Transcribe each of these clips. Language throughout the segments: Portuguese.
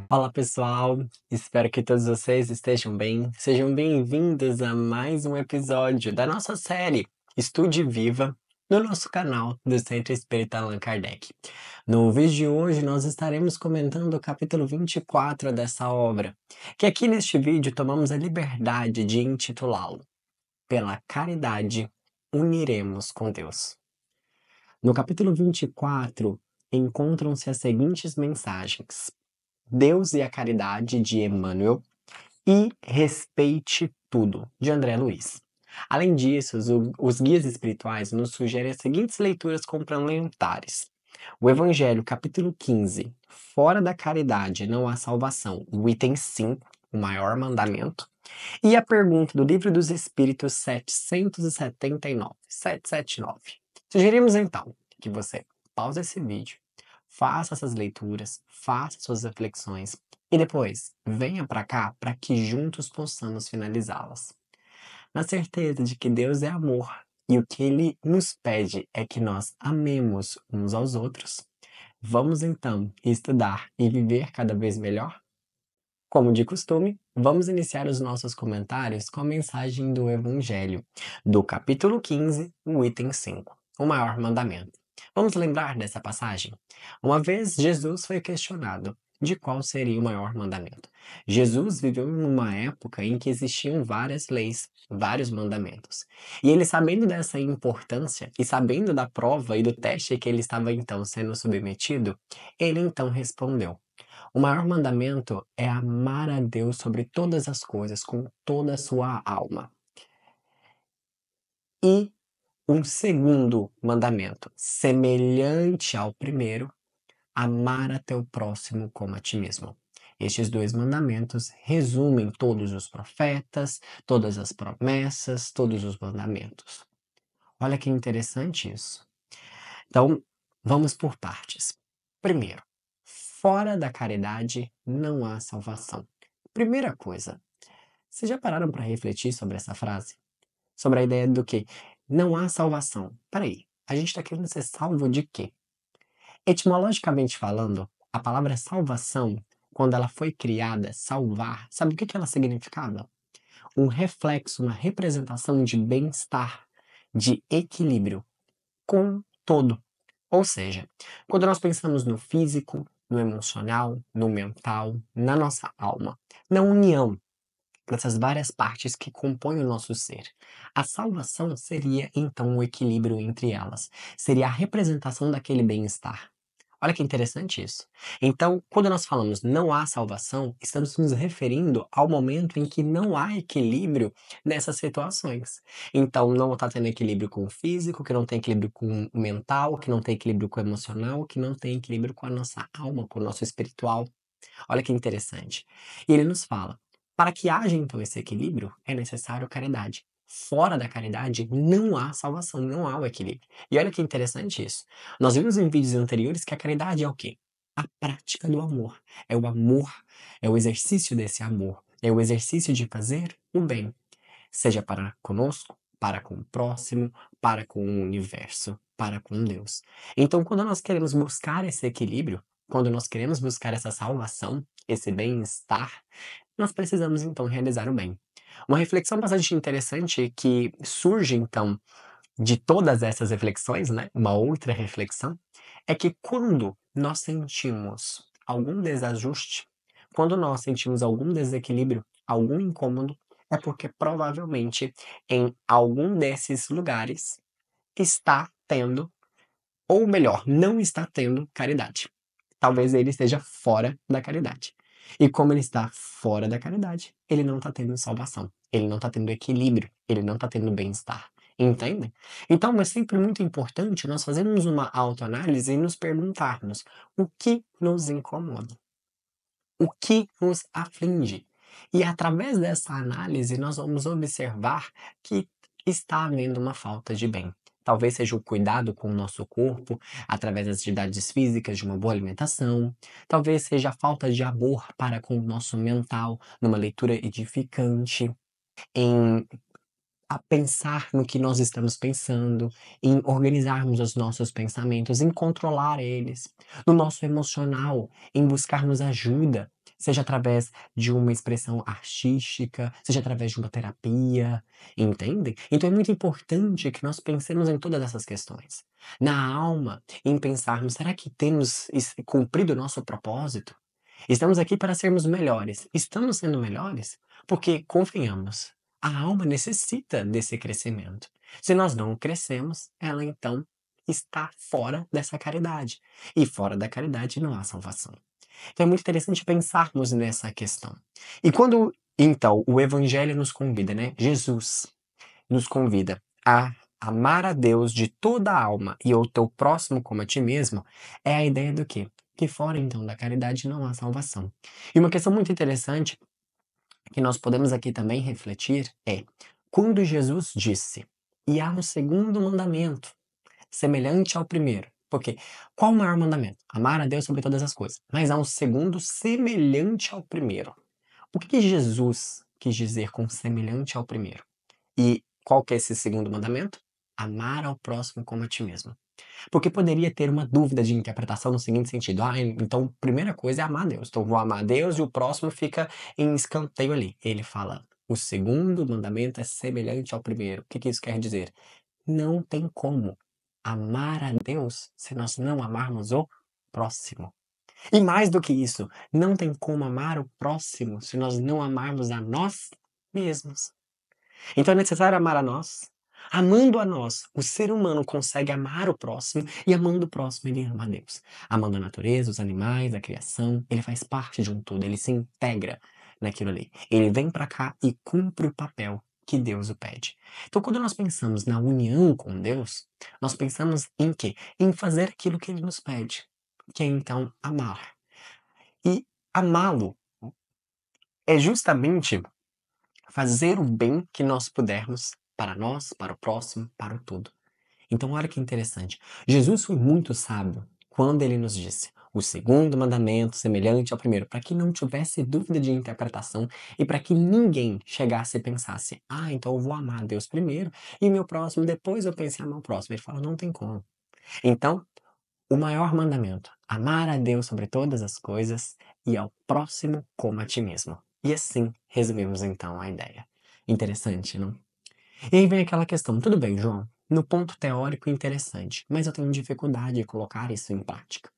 Fala pessoal, espero que todos vocês estejam bem. Sejam bem-vindos a mais um episódio da nossa série Estude Viva no nosso canal do Centro Espírita Allan Kardec. No vídeo de hoje nós estaremos comentando o capítulo 24 dessa obra, que aqui neste vídeo tomamos a liberdade de intitulá-lo Pela Caridade Uniremos com Deus. No capítulo 24 encontram-se as seguintes mensagens: Deus e a Caridade, de Emmanuel, e Respeite Tudo, de André Luiz. Além disso, os guias espirituais nos sugerem as seguintes leituras complementares: o Evangelho, capítulo 15, Fora da Caridade não há salvação, o item 5, o maior mandamento, e a pergunta do Livro dos Espíritos 779. Sugerimos então que você pause esse vídeo, faça essas leituras, faça suas reflexões e depois venha para cá para que juntos possamos finalizá-las. Na certeza de que Deus é amor e o que Ele nos pede é que nós amemos uns aos outros, vamos então estudar e viver cada vez melhor? Como de costume, vamos iniciar os nossos comentários com a mensagem do Evangelho, do capítulo 15, o item 5, o maior mandamento. Vamos lembrar dessa passagem? Uma vez Jesus foi questionado de qual seria o maior mandamento. Jesus viveu numa época em que existiam várias leis, vários mandamentos. E ele, sabendo dessa importância e sabendo da prova e do teste que ele estava então sendo submetido, ele então respondeu: o maior mandamento é amar a Deus sobre todas as coisas, com toda a sua alma. E um segundo mandamento, semelhante ao primeiro, amar a teu próximo como a ti mesmo. Estes dois mandamentos resumem todos os profetas, todas as promessas, todos os mandamentos. Olha que interessante isso. Então, vamos por partes. Primeiro, fora da caridade não há salvação. Primeira coisa, vocês já pararam para refletir sobre essa frase? Sobre a ideia do que não há salvação. Peraí, a gente está querendo ser salvo de quê? Etimologicamente falando, a palavra salvação, quando ela foi criada, salvar, sabe o que ela significava? Um reflexo, uma representação de bem-estar, de equilíbrio com todo. Ou seja, quando nós pensamos no físico, no emocional, no mental, na nossa alma, na união dessas várias partes que compõem o nosso ser, a salvação seria então o equilíbrio entre elas, seria a representação daquele bem-estar. Olha que interessante isso. Então, quando nós falamos não há salvação, estamos nos referindo ao momento em que não há equilíbrio nessas situações. Então, não está tendo equilíbrio com o físico, que não tem equilíbrio com o mental, que não tem equilíbrio com o emocional, que não tem equilíbrio com a nossa alma, com o nosso espiritual. Olha que interessante. E ele nos fala: para que haja então esse equilíbrio, é necessário caridade. Fora da caridade não há salvação, não há o equilíbrio. E olha que interessante isso. Nós vimos em vídeos anteriores que a caridade é o quê? A prática do amor. É o amor, é o exercício desse amor, é o exercício de fazer o bem, seja para conosco, para com o próximo, para com o universo, para com Deus. Então, quando nós queremos buscar esse equilíbrio, quando nós queremos buscar essa salvação, esse bem-estar, nós precisamos então realizar o bem. Uma reflexão bastante interessante que surge então de todas essas reflexões, né? Uma outra reflexão é que quando nós sentimos algum desajuste, quando nós sentimos algum desequilíbrio, algum incômodo, é porque provavelmente em algum desses lugares está tendo, ou melhor, não está tendo caridade. Talvez ele esteja fora da caridade. E como ele está fora da caridade, ele não está tendo salvação, ele não está tendo equilíbrio, ele não está tendo bem-estar. Entendem? Então é sempre muito importante nós fazermos uma autoanálise e nos perguntarmos o que nos incomoda, o que nos aflige. E através dessa análise nós vamos observar que está havendo uma falta de bem. Talvez seja o cuidado com o nosso corpo, através das atividades físicas, de uma boa alimentação. Talvez seja a falta de amor para com o nosso mental, numa leitura edificante, em a pensar no que nós estamos pensando, em organizarmos os nossos pensamentos, em controlar eles, no nosso emocional, em buscarmos ajuda, seja através de uma expressão artística, seja através de uma terapia, entendem? Então é muito importante que nós pensemos em todas essas questões. Na alma, em pensarmos, será que temos cumprido o nosso propósito? Estamos aqui para sermos melhores. Estamos sendo melhores? Porque, convenhamos, a alma necessita desse crescimento. Se nós não crescemos, ela então está fora dessa caridade. E fora da caridade não há salvação. Então é muito interessante pensarmos nessa questão. E quando então o Evangelho nos convida, né? Jesus nos convida a amar a Deus de toda a alma e o teu próximo como a ti mesmo, é a ideia do quê? Que fora então da caridade não há salvação. E uma questão muito interessante que nós podemos aqui também refletir é quando Jesus disse: "E há um segundo mandamento, semelhante ao primeiro". Porque qual o maior mandamento? Amar a Deus sobre todas as coisas. Mas há um segundo semelhante ao primeiro. O que Jesus quis dizer com semelhante ao primeiro? E qual que é esse segundo mandamento? Amar ao próximo como a ti mesmo. Porque poderia ter uma dúvida de interpretação no seguinte sentido: ah, então primeira coisa é amar a Deus. Então vou amar a Deus e o próximo fica em escanteio ali. Ele fala: o segundo mandamento é semelhante ao primeiro. O que que isso quer dizer? Não tem como amar a Deus se nós não amarmos o próximo. E mais do que isso, não tem como amar o próximo se nós não amarmos a nós mesmos. Então é necessário amar a nós. Amando a nós, o ser humano consegue amar o próximo e amando o próximo, ele ama a Deus. Amando a natureza, os animais, a criação, ele faz parte de um todo, ele se integra naquilo ali. Ele vem para cá e cumpre o papel que Deus o pede. Então, quando nós pensamos na união com Deus, nós pensamos em quê? Em fazer aquilo que ele nos pede, que é então amar. E amá-lo é justamente fazer o bem que nós pudermos para nós, para o próximo, para o todo. Então, olha que interessante. Jesus foi muito sábio quando ele nos disse o segundo mandamento semelhante ao primeiro, para que não tivesse dúvida de interpretação e para que ninguém chegasse e pensasse: ah, então eu vou amar Deus primeiro e meu próximo depois eu pensei em amar o próximo. Ele fala: não tem como. Então, o maior mandamento: amar a Deus sobre todas as coisas e ao próximo como a ti mesmo. E assim resumimos então a ideia. Interessante, não? E aí vem aquela questão: tudo bem, João, no ponto teórico interessante, mas eu tenho dificuldade de colocar isso em prática.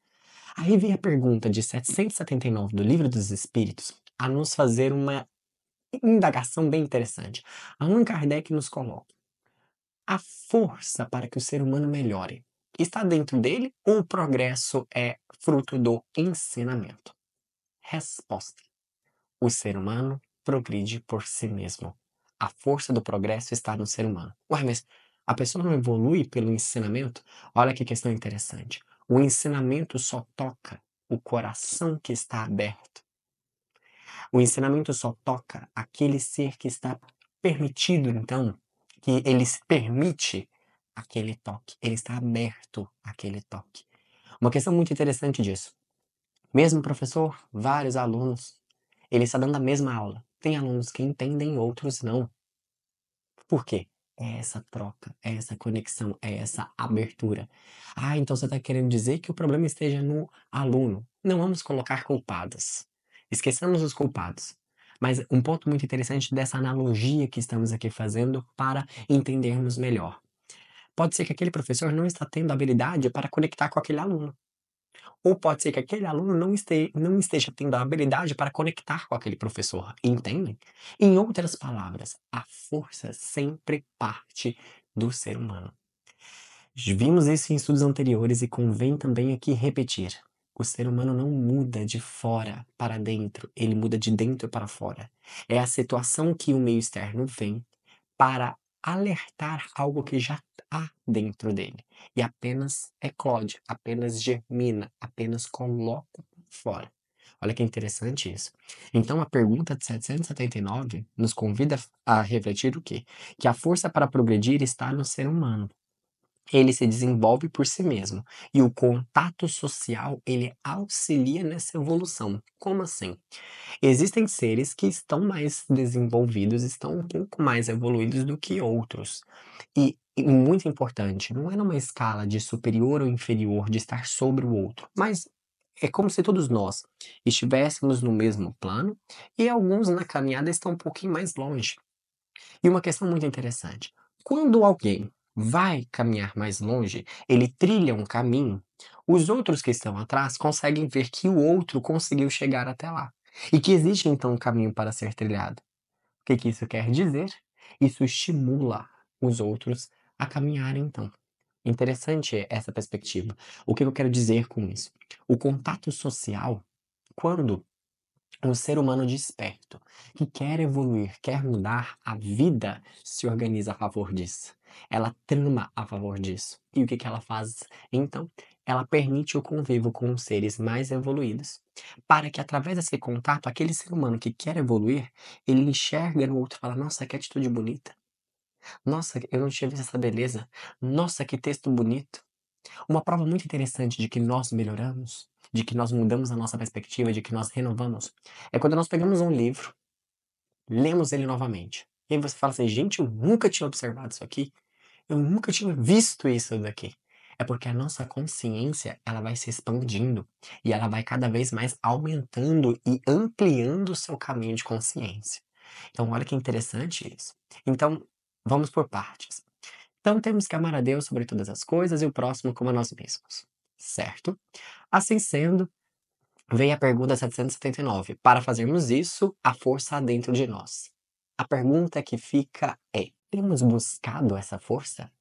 Aí vem a pergunta de 779 do Livro dos Espíritos a nos fazer uma indagação bem interessante. Allan Kardec nos coloca: a força para que o ser humano melhore está dentro dele ou o progresso é fruto do ensinamento? Resposta: o ser humano progride por si mesmo. A força do progresso está no ser humano. Ué, mas a pessoa não evolui pelo ensinamento? Olha que questão interessante. O ensinamento só toca o coração que está aberto. O ensinamento só toca aquele ser que está permitido, então, que ele se permite aquele toque. Ele está aberto àquele toque. Uma questão muito interessante disso. Mesmo professor, vários alunos, ele está dando a mesma aula. Tem alunos que entendem, outros não. Por quê? É essa troca, é essa conexão, é essa abertura. Ah, então você está querendo dizer que o problema esteja no aluno. Não vamos colocar culpados. Esqueçamos os culpados. Mas um ponto muito interessante dessa analogia que estamos aqui fazendo para entendermos melhor. Pode ser que aquele professor não está tendo habilidade para conectar com aquele aluno. Ou pode ser que aquele aluno não esteja tendo a habilidade para conectar com aquele professor, entendem? Em outras palavras, a força sempre parte do ser humano. Vimos isso em estudos anteriores e convém também aqui repetir. O ser humano não muda de fora para dentro, ele muda de dentro para fora. É a situação que o meio externo vem para alertar algo que já há dentro dele e apenas eclode, apenas germina, apenas coloca fora. Olha que interessante isso. Então a pergunta de 779 nos convida a refletir o quê? Que a força para progredir está no ser humano. ele se desenvolve por si mesmo. E o contato social, ele auxilia nessa evolução. Como assim? Existem seres que estão mais desenvolvidos, estão um pouco mais evoluídos do que outros. E muito importante, não é numa escala de superior ou inferior, de estar sobre o outro, mas é como se todos nós estivéssemos no mesmo plano e alguns na caminhada estão um pouquinho mais longe. E uma questão muito interessante: quando alguém vai caminhar mais longe, ele trilha um caminho, os outros que estão atrás conseguem ver que o outro conseguiu chegar até lá. E que existe então um caminho para ser trilhado. O que que isso quer dizer? Isso estimula os outros a caminharem então. Interessante essa perspectiva. O que eu quero dizer com isso? O contato social, quando um ser humano desperto, que quer evoluir, quer mudar, a vida se organiza a favor disso. Ela trama a favor disso. E o que que ela faz? Então, ela permite o convívio com os seres mais evoluídos, para que através desse contato, aquele ser humano que quer evoluir, ele enxerga no outro e fala: nossa, que atitude bonita. Nossa, eu não tinha visto essa beleza. Nossa, que texto bonito. Uma prova muito interessante de que nós melhoramos, de que nós mudamos a nossa perspectiva, de que nós renovamos, é quando nós pegamos um livro, lemos ele novamente. E aí você fala assim: gente, eu nunca tinha observado isso aqui, eu nunca tinha visto isso daqui. É porque a nossa consciência, ela vai se expandindo e ela vai cada vez mais aumentando e ampliando o seu caminho de consciência. Então, olha que interessante isso. Então, vamos por partes. Então temos que amar a Deus sobre todas as coisas e o próximo como a nós mesmos, certo? Assim sendo, vem a pergunta 779. Para fazermos isso, a força há dentro de nós. A pergunta que fica é: temos buscado essa força?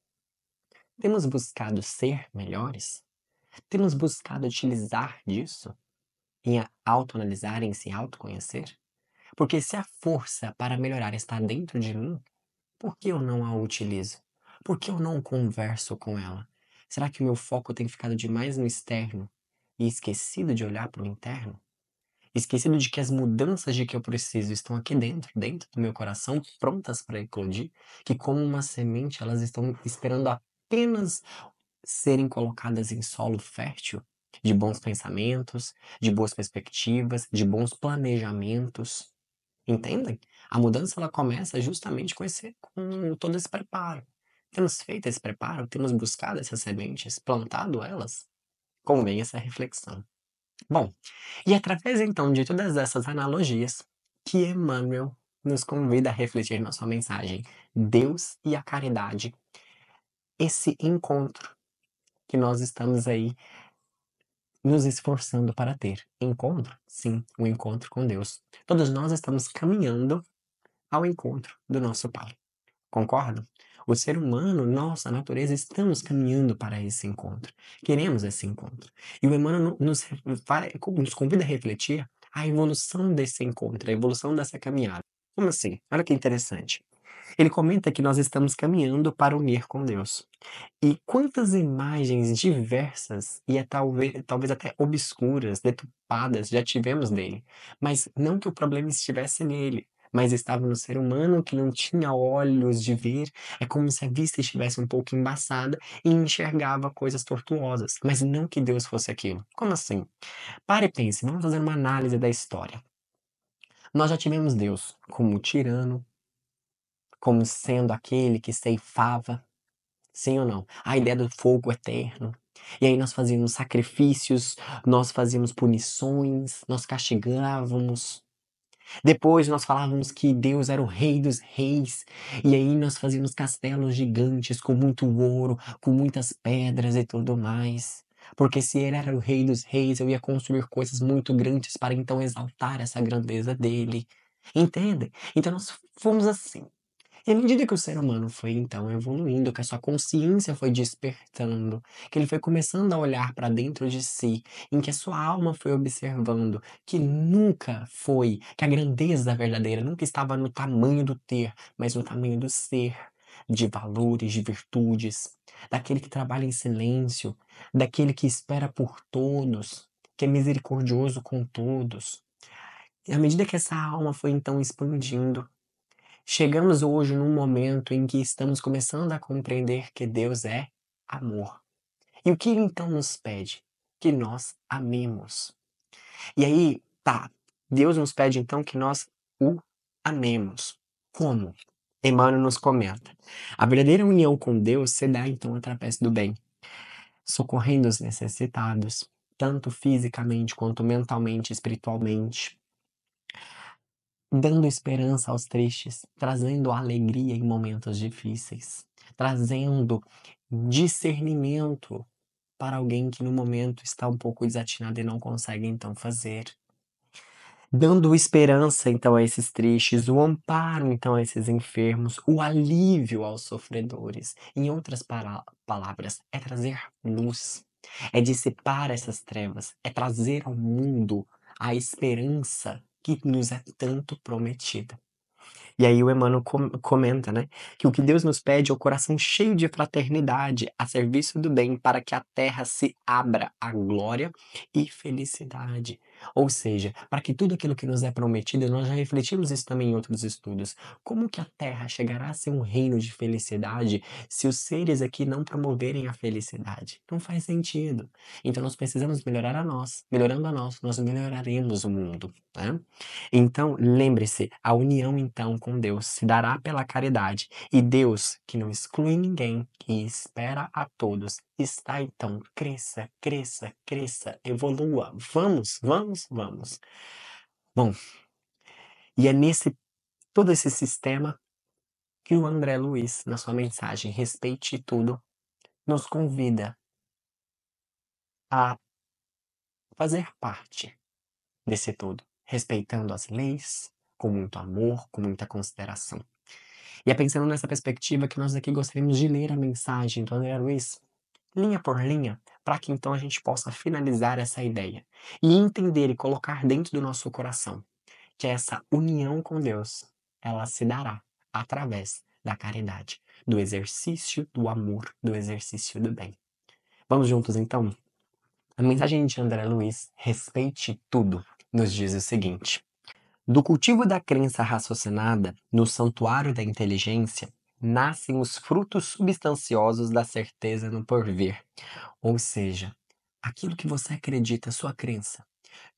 Temos buscado ser melhores? Temos buscado utilizar disso em autoanalisar, em se autoconhecer? Porque se a força para melhorar está dentro de mim, por que eu não a utilizo? Por que eu não converso com ela? Será que o meu foco tem ficado demais no externo e esquecido de olhar para o interno? Esquecido de que as mudanças de que eu preciso estão aqui dentro, dentro do meu coração, prontas para eclodir? Que, como uma semente, elas estão esperando apenas serem colocadas em solo fértil de bons pensamentos, de boas perspectivas, de bons planejamentos. Entendem? A mudança ela começa justamente com todo esse preparo. Temos feito esse preparo? Temos buscado essas sementes, plantado elas? Convém essa reflexão. Bom, e através então de todas essas analogias, que Emmanuel nos convida a refletir na sua mensagem, Deus e a caridade, esse encontro que nós estamos aí nos esforçando para ter. Encontro? Sim, o encontro com Deus. Todos nós estamos caminhando ao encontro do nosso Pai. Concordam? O ser humano, nossa natureza, estamos caminhando para esse encontro. Queremos esse encontro. E o Emmanuel nos convida a refletir a evolução desse encontro, a evolução dessa caminhada. Como assim? Olha que interessante. Ele comenta que nós estamos caminhando para unir com Deus. E quantas imagens diversas e talvez até obscuras, deturpadas já tivemos dele. Mas não que o problema estivesse nele, mas estava no ser humano que não tinha olhos de ver. É como se a vista estivesse um pouco embaçada e enxergava coisas tortuosas. Mas não que Deus fosse aquilo. Como assim? Pare e pense, vamos fazer uma análise da história. Nós já tivemos Deus como tirano, como sendo aquele que ceifava. Sim ou não? A ideia do fogo eterno. E aí nós fazíamos sacrifícios, nós fazíamos punições, nós castigávamos. Depois nós falávamos que Deus era o rei dos reis. E aí nós fazíamos castelos gigantes com muito ouro, com muitas pedras e tudo mais. Porque se ele era o rei dos reis, eu ia construir coisas muito grandes para então exaltar essa grandeza dele. Entende? Então nós fomos assim. E à medida que o ser humano foi então evoluindo, que a sua consciência foi despertando, que ele foi começando a olhar para dentro de si, em que a sua alma foi observando que nunca foi, que a grandeza verdadeira nunca estava no tamanho do ter, mas no tamanho do ser, de valores, de virtudes, daquele que trabalha em silêncio, daquele que espera por todos, que é misericordioso com todos. E à medida que essa alma foi então expandindo, chegamos hoje num momento em que estamos começando a compreender que Deus é amor. E o que ele então nos pede? Que nós amemos. E aí, tá, Deus nos pede então que nós o amemos. Como? Emmanuel nos comenta. A verdadeira união com Deus se dá então através do bem, socorrendo os necessitados, tanto fisicamente quanto mentalmente, espiritualmente, dando esperança aos tristes, trazendo alegria em momentos difíceis, trazendo discernimento para alguém que no momento está um pouco desatinado e não consegue então fazer. Dando esperança então a esses tristes, o amparo então a esses enfermos, o alívio aos sofredores. Em outras palavras, é trazer luz, é dissipar essas trevas, é trazer ao mundo a esperança que nos é tanto prometida. E aí o Emmanuel comenta, né, que o que Deus nos pede é o coração cheio de fraternidade a serviço do bem para que a terra se abra à glória e felicidade. Ou seja, para que tudo aquilo que nos é prometido, nós já refletimos isso também em outros estudos. Como que a terra chegará a ser um reino de felicidade se os seres aqui não promoverem a felicidade? Não faz sentido. Então nós precisamos melhorar a nós. Melhorando a nós melhoraremos o mundo, né? Então, lembre-se, a união então com Deus se dará pela caridade, e Deus, que não exclui ninguém, que espera a todos, está então, cresça, cresça, cresça, evolua, vamos, vamos, vamos. Bom, e é nesse todo esse sistema que o André Luiz, na sua mensagem Respeite Tudo, nos convida a fazer parte desse todo, respeitando as leis, com muito amor, com muita consideração. E é pensando nessa perspectiva que nós aqui gostaríamos de ler a mensagem do André Luiz, linha por linha, para que então a gente possa finalizar essa ideia e entender e colocar dentro do nosso coração que essa união com Deus, ela se dará através da caridade, do exercício do amor, do exercício do bem. Vamos juntos então? A mensagem de André Luiz, Respeite Tudo, nos diz o seguinte: do cultivo da crença raciocinada no santuário da inteligência, nascem os frutos substanciosos da certeza no porvir. Ou seja, aquilo que você acredita, sua crença,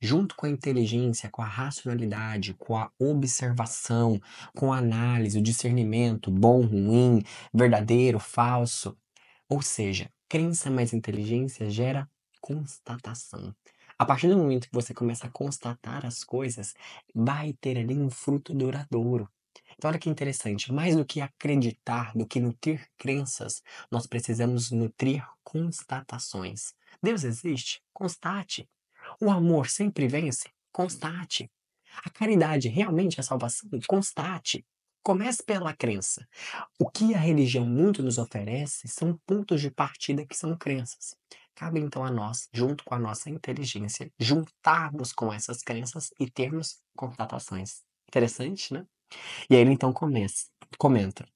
junto com a inteligência, com a racionalidade, com a observação, com a análise, o discernimento, bom, ruim, verdadeiro, falso. Ou seja, crença mais inteligência gera constatação. A partir do momento que você começa a constatar as coisas, vai ter ali um fruto duradouro. Então, olha que interessante, mais do que acreditar, do que nutrir crenças, nós precisamos nutrir constatações. Deus existe? Constate. O amor sempre vence? Constate. A caridade realmente é salvação? Constate. Comece pela crença. O que a religião muito nos oferece são pontos de partida que são crenças. Cabe então a nós, junto com a nossa inteligência, juntarmos com essas crenças e termos constatações. Interessante, né? E aí ele então comenta: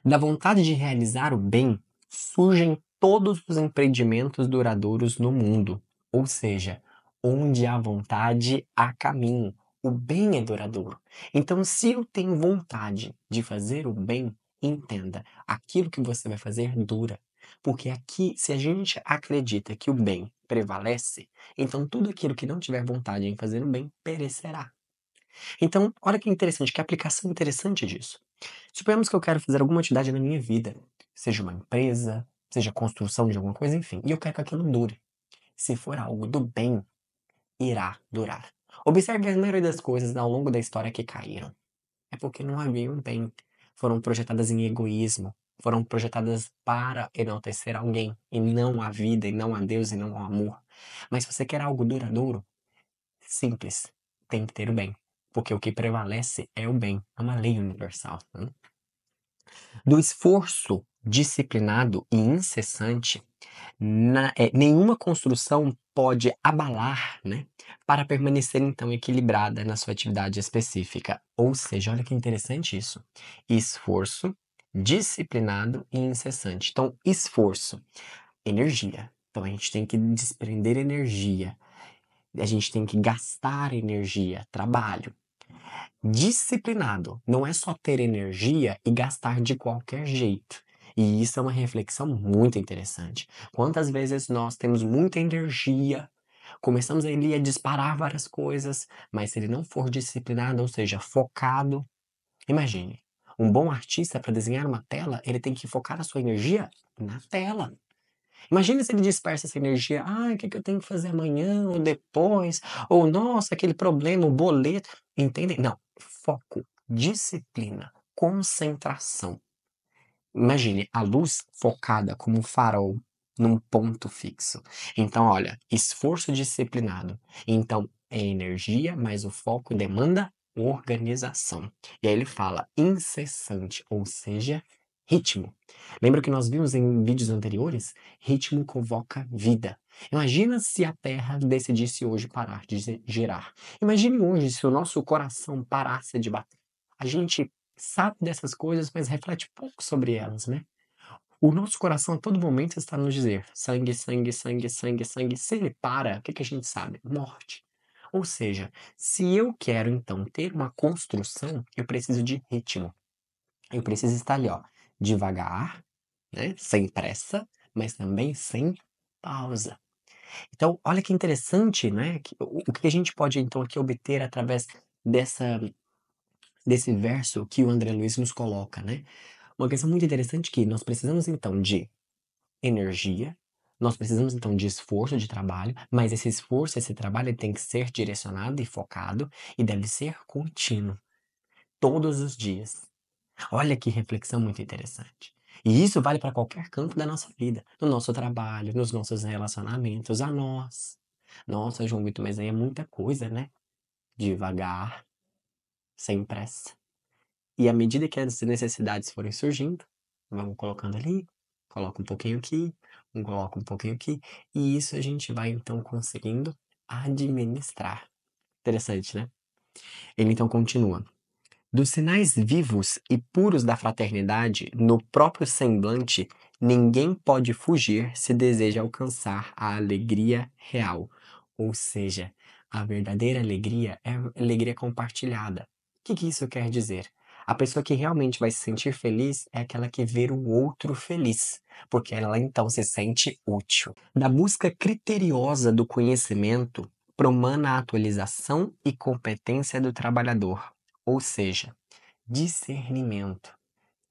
da vontade de realizar o bem surgem todos os empreendimentos duradouros no mundo. Ou seja, onde há vontade, há caminho. O bem é duradouro. Então, se eu tenho vontade de fazer o bem, entenda, aquilo que você vai fazer dura. Porque aqui, se a gente acredita que o bem prevalece, então tudo aquilo que não tiver vontade em fazer o bem perecerá. Então, olha que interessante, que aplicação interessante disso. Suponhamos que eu quero fazer alguma atividade na minha vida, seja uma empresa, seja a construção de alguma coisa, enfim, e eu quero que aquilo dure. Se for algo do bem, irá durar. Observe a maioria das coisas ao longo da história que caíram. É porque não havia um bem. Foram projetadas em egoísmo, foram projetadas para enaltecer alguém, e não a vida, e não a Deus, e não ao amor. Mas se você quer algo duradouro, simples, tem que ter o bem. Porque o que prevalece é o bem, é uma lei universal, né? Do esforço disciplinado e incessante, nenhuma construção pode abalar, né, para permanecer então equilibrada na sua atividade específica. Ou seja, olha que interessante isso. Esforço disciplinado e incessante. Então, esforço, energia. Então, a gente tem que desprender energia. A gente tem que gastar energia, trabalho. Disciplinado não é só ter energia e gastar de qualquer jeito. E isso é uma reflexão muito interessante. Quantas vezes nós temos muita energia, começamos ali a disparar várias coisas, mas se ele não for disciplinado, ou seja, focado, imagine, um bom artista para desenhar uma tela, ele tem que focar a sua energia na tela. Imagina se ele dispersa essa energia, o que que eu tenho que fazer amanhã ou depois, ou nossa, aquele problema, o boleto, entendem? Não, foco, disciplina, concentração. Imagine a luz focada como um farol num ponto fixo. Então, olha, esforço disciplinado. Então, é energia, mas o foco demanda organização. E aí ele fala incessante, ou seja, ritmo. Lembra que nós vimos em vídeos anteriores? Ritmo convoca vida. Imagina se a Terra decidisse hoje parar de girar. Imagine hoje se o nosso coração parasse de bater. A gente sabe dessas coisas, mas reflete pouco sobre elas, né? O nosso coração a todo momento está nos dizer sangue, sangue, sangue, sangue, sangue. Se ele para, o que que a gente sabe? Morte. Ou seja, se eu quero então ter uma construção, eu preciso de ritmo. Eu preciso estar ali, ó, devagar, né? Sem pressa, mas também sem pausa. Então, olha que interessante, né? O que a gente pode então aqui obter através desse verso que o André Luiz nos coloca, né? Uma questão muito interessante que nós precisamos então de energia, nós precisamos então de esforço de trabalho, mas esse esforço, esse trabalho ele tem que ser direcionado e focado e deve ser contínuo, todos os dias. Olha que reflexão muito interessante. E isso vale para qualquer campo da nossa vida, no nosso trabalho, nos nossos relacionamentos, a nós. Nossa, João Vitor, mas aí é muita coisa, né? Devagar, sem pressa. E à medida que as necessidades forem surgindo, vamos colocando ali, coloca um pouquinho aqui, coloca um pouquinho aqui, e isso a gente vai então conseguindo administrar. Interessante, né? Ele então continua. Dos sinais vivos e puros da fraternidade, no próprio semblante, ninguém pode fugir se deseja alcançar a alegria real. Ou seja, a verdadeira alegria é a alegria compartilhada. O que isso quer dizer? A pessoa que realmente vai se sentir feliz é aquela que vê o outro feliz, porque ela então se sente útil. Da busca criteriosa do conhecimento, promana a atualização e competência do trabalhador, ou seja, discernimento,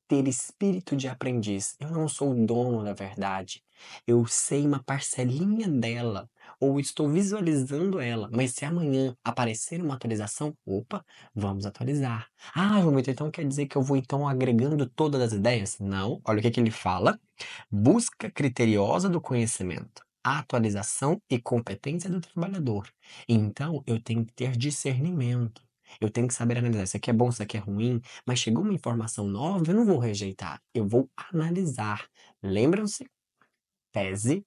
ter espírito de aprendiz. Eu não sou o dono da verdade. Eu sei uma parcelinha dela, ou estou visualizando ela, mas se amanhã aparecer uma atualização, opa, vamos atualizar. João Vitor, então quer dizer que eu vou então agregando todas as ideias? Não, olha o que ele fala. Busca criteriosa do conhecimento, atualização e competência do trabalhador. Então, eu tenho que ter discernimento. Eu tenho que saber analisar. Isso aqui é bom, isso aqui é ruim, mas chegou uma informação nova, eu não vou rejeitar, eu vou analisar. Lembram-se? Tese,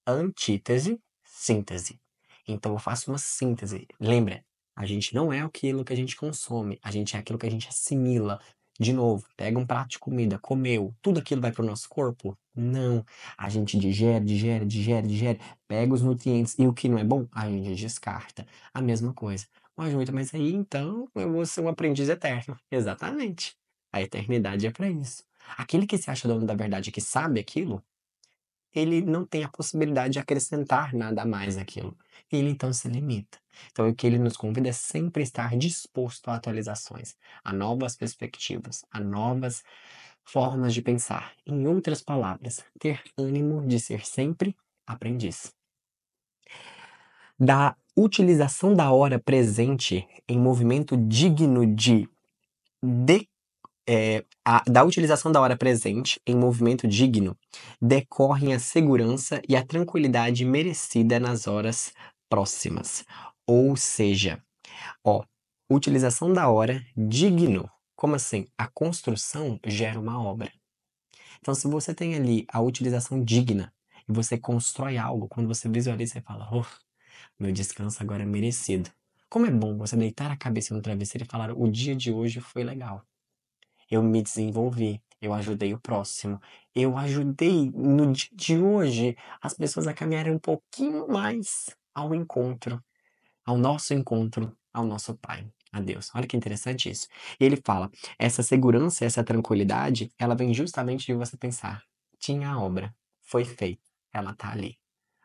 antítese, síntese. Então eu faço uma síntese. Lembra? A gente não é aquilo que a gente consome, a gente é aquilo que a gente assimila. De novo, pega um prato de comida, comeu, tudo aquilo vai para o nosso corpo? Não. A gente digere, digere, digere, digere, pega os nutrientes e o que não é bom, a gente descarta. A mesma coisa. Mas aí então eu vou ser um aprendiz eterno. Exatamente. A eternidade é para isso. Aquele que se acha dono da verdade, que sabe aquilo, ele não tem a possibilidade de acrescentar nada a mais naquilo. Ele então se limita. Então, o que ele nos convida é sempre estar disposto a atualizações, a novas perspectivas, a novas formas de pensar. Em outras palavras, ter ânimo de ser sempre aprendiz. Da utilização da hora presente em movimento digno da utilização da hora presente em movimento digno decorrem a segurança e a tranquilidade merecida nas horas próximas. Ou seja, utilização da hora digno. Como assim? A construção gera uma obra. Então, se você tem ali a utilização digna e você constrói algo, quando você visualiza, você fala: meu descanso agora é merecido. Como é bom você deitar a cabeça no travesseiro e falar: o dia de hoje foi legal. Eu me desenvolvi, eu ajudei o próximo, eu ajudei no dia de hoje as pessoas a caminharem um pouquinho mais ao encontro, ao nosso Pai. a Deus. Olha que interessante isso. E ele fala: essa segurança, essa tranquilidade, ela vem justamente de você pensar: tinha a obra, foi feita, ela tá ali.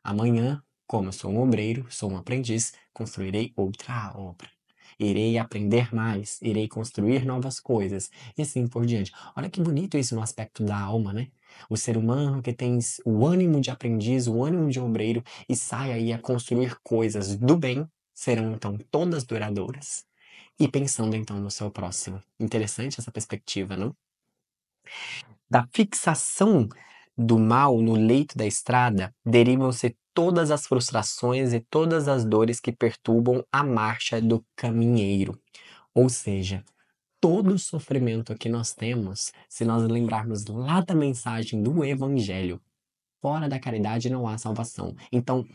Amanhã, como eu sou um obreiro, sou um aprendiz, construirei outra obra. Irei aprender mais, irei construir novas coisas, e assim por diante. Olha que bonito isso no aspecto da alma, né? O ser humano que tem o ânimo de aprendiz, o ânimo de obreiro, e sai aí a construir coisas do bem, serão então todas duradouras. E pensando então no seu próximo. Interessante essa perspectiva, não? Da fixação do mal no leito da estrada derivam-se todas as frustrações e todas as dores que perturbam a marcha do caminheiro. Ou seja, todo o sofrimento que nós temos, se nós lembrarmos lá da mensagem do Evangelho, fora da caridade não há salvação. Então,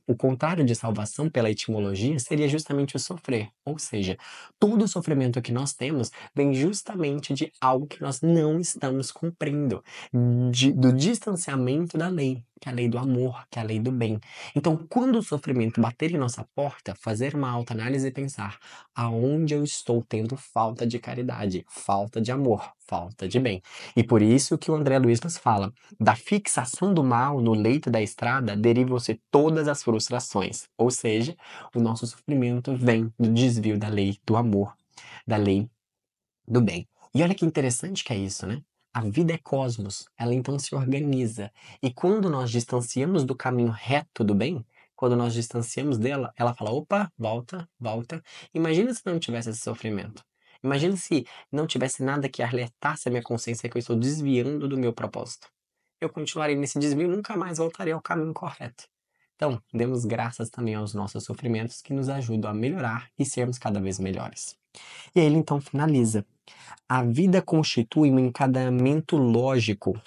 o contrário de salvação, pela etimologia, seria justamente o sofrer. Ou seja, todo o sofrimento que nós temos vem justamente de algo que nós não estamos cumprindo, do distanciamento da lei, que é a lei do amor, que é a lei do bem. Então, quando o sofrimento bater em nossa porta, fazer uma autoanálise e pensar aonde eu estou tendo falta de caridade, falta de amor, falta de bem. E por isso que o André Luiz nos fala: da fixação do mal no leito da estrada derivam-se todas as frustrações, ou seja, o nosso sofrimento vem do desvio da lei do amor, da lei do bem. E olha que interessante que é isso, né? A vida é cosmos, ela então se organiza. E quando nós distanciamos do caminho reto do bem, quando nós distanciamos dela, ela fala: opa, volta, volta. Imagina se não tivesse esse sofrimento. Imagina se não tivesse nada que alertasse a minha consciência que eu estou desviando do meu propósito. Eu continuaria nesse desvio e nunca mais voltaria ao caminho correto. Então, demos graças também aos nossos sofrimentos que nos ajudam a melhorar e sermos cada vez melhores. E aí ele então finaliza: a vida constitui um encadeamento lógico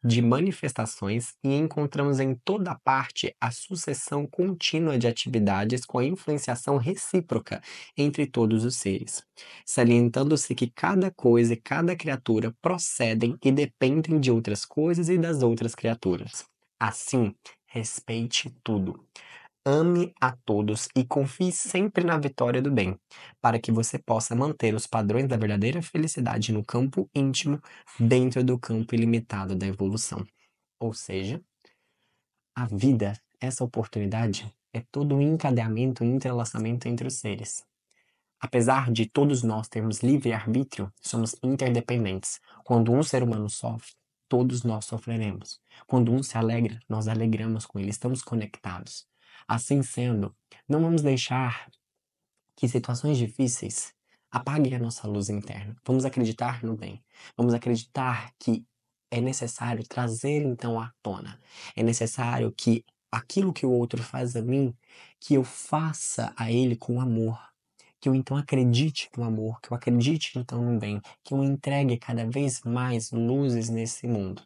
de manifestações e encontramos em toda parte a sucessão contínua de atividades com a influenciação recíproca entre todos os seres, salientando-se que cada coisa e cada criatura procedem e dependem de outras coisas e das outras criaturas. Assim, respeite tudo. Ame a todos e confie sempre na vitória do bem, para que você possa manter os padrões da verdadeira felicidade no campo íntimo, dentro do campo ilimitado da evolução. Ou seja, a vida, essa oportunidade, é todo um encadeamento, um entrelaçamento entre os seres. Apesar de todos nós termos livre-arbítrio, somos interdependentes. Quando um ser humano sofre, todos nós sofreremos. Quando um se alegra, nós alegramos com ele, estamos conectados. Assim sendo, não vamos deixar que situações difíceis apaguem a nossa luz interna. Vamos acreditar no bem. Vamos acreditar que é necessário trazer então à tona. É necessário que aquilo que o outro faz a mim, que eu faça a ele com amor. Que eu então acredite no amor, que eu acredite então no bem, que eu entregue cada vez mais luzes nesse mundo.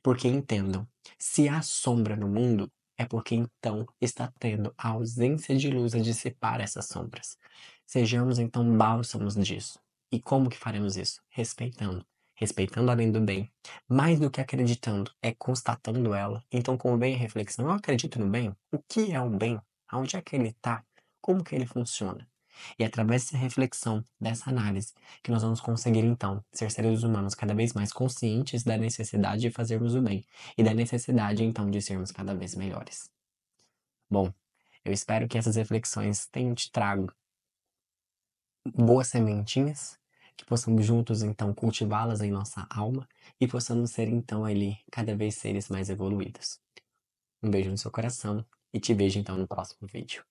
Porque entendam, se há sombra no mundo, é porque então está tendo a ausência de luz a dissipar essas sombras. Sejamos então bálsamos disso. E como que faremos isso? Respeitando. Respeitando a lei do bem. Mais do que acreditando, é constatando ela. Então convém a reflexão. Eu acredito no bem? O que é o bem? Aonde é que ele está? Como que ele funciona? E é através dessa reflexão, dessa análise, que nós vamos conseguir então ser seres humanos cada vez mais conscientes da necessidade de fazermos o bem e da necessidade então de sermos cada vez melhores. Bom, eu espero que essas reflexões tenham te trago boas sementinhas, que possamos juntos então cultivá-las em nossa alma e possamos ser então ali cada vez seres mais evoluídos. Um beijo no seu coração e te vejo então no próximo vídeo.